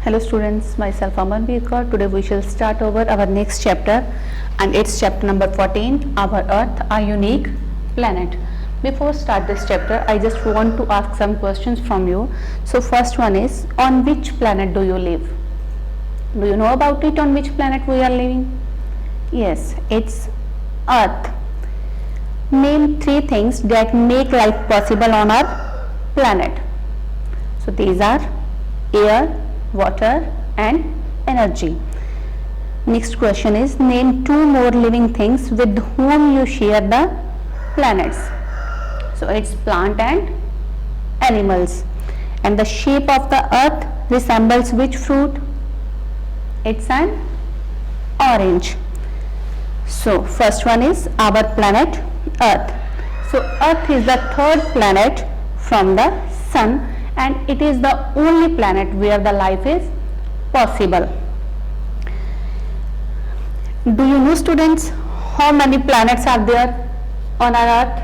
Hello students, myself Aman Birkar. Today we shall start over our next chapter and it's chapter number 14, Our Earth, a Unique Planet. Before start this chapter, I just want to ask some questions from you. So first one is, on which planet do you live? Do you know about it, on which planet we are living? Yes, it's Earth. Name 3 things that make life possible on our planet. So these are air, water and energy. Next question is, name 2 more living things with whom you share the planets. So it's plant and animals. And the shape of the earth resembles which fruit? It's an orange. So first one is our planet Earth. So Earth is the 3rd planet from the sun and it is the only planet where the life is possible. Do you know students how many planets are there on our Earth?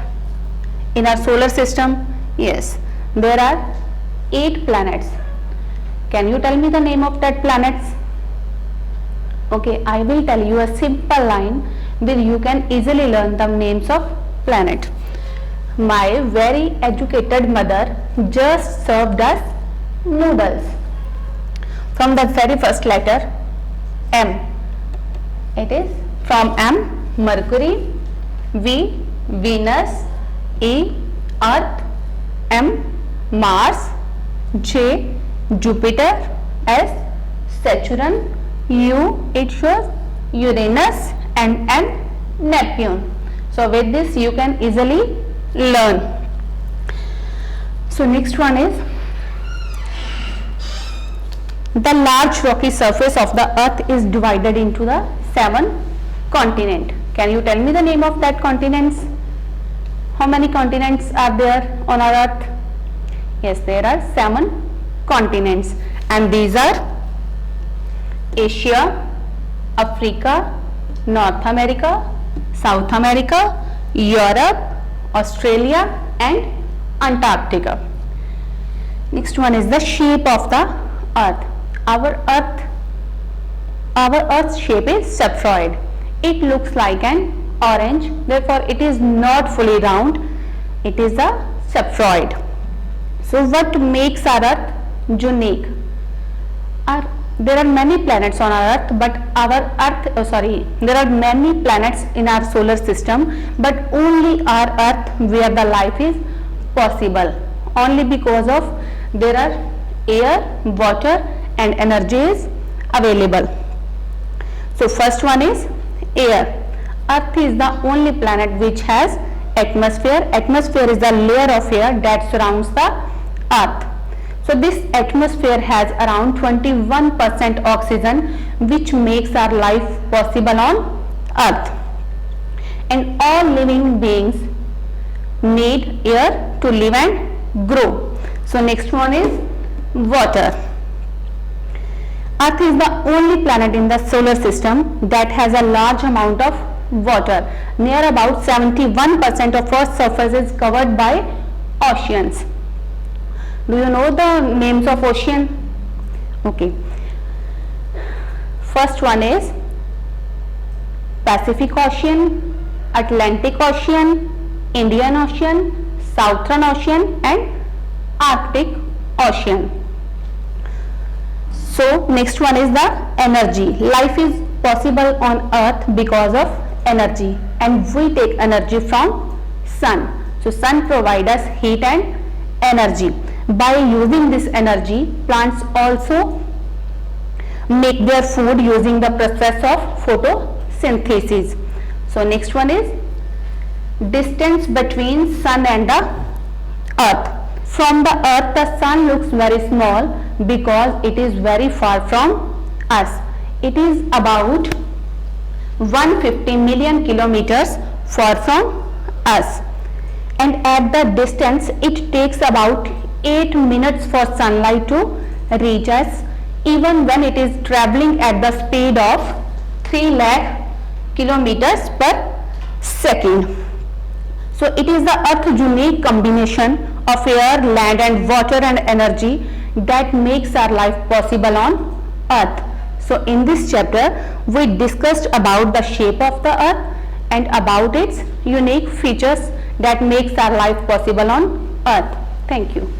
In our solar system? Yes, there are 8 planets. Can you tell me the name of that planets? Okay, I will tell you a simple line where you can easily learn the names of planet. My very educated mother just served us noodles. From the very first letter M. It is from M, Mercury, V, Venus, E, Earth, M, Mars, J, Jupiter, S, Saturn, U, it shows Uranus and N, Neptune. So with this you can easily learn. So next one is, the large rocky surface of the earth is divided into the 7 continents. Can you tell me the name of that continents? How many continents are there on our earth? Yes, there are 7 continents and these are Asia, Africa, North America, South America, Europe, Australia and Antarctica. Next one is the shape of the earth. Our earth's shape is spheroid. It looks like an orange, therefore it is not fully round, it is a spheroid. So what makes our earth unique? There are many planets on our earth, but there are many planets in our solar system, but only our earth where the life is possible, only because of there are air, water and energy is available. So first one is air. Earth is the only planet which has atmosphere. Atmosphere is the layer of air that surrounds the earth. So this atmosphere has around 21% oxygen, which makes our life possible on earth. And all living beings need air to live and grow. So next one is water. Earth is the only planet in the solar system that has a large amount of water. Near about 71% of Earth's surface is covered by oceans. Do you know the names of ocean? Okay. First one is Pacific Ocean, Atlantic Ocean, Indian Ocean, Southern Ocean and Arctic Ocean. So next one is the energy. Life is possible on earth because of energy and we take energy from sun. So sun provides us heat and energy. By using this energy, plants also make their food using the process of photosynthesis. So next one is distance between sun and the earth. From the earth, the sun looks very small because it is very far from us. It is about 150 million kilometers far from us. And at the distance, it takes about 8 minutes for sunlight to reach us, even when it is traveling at the speed of 3 lakh kilometers per second. So it is the Earth's unique combination of air, land and water and energy that makes our life possible on earth. So in this chapter we discussed about the shape of the earth and about its unique features that makes our life possible on earth. Thank you.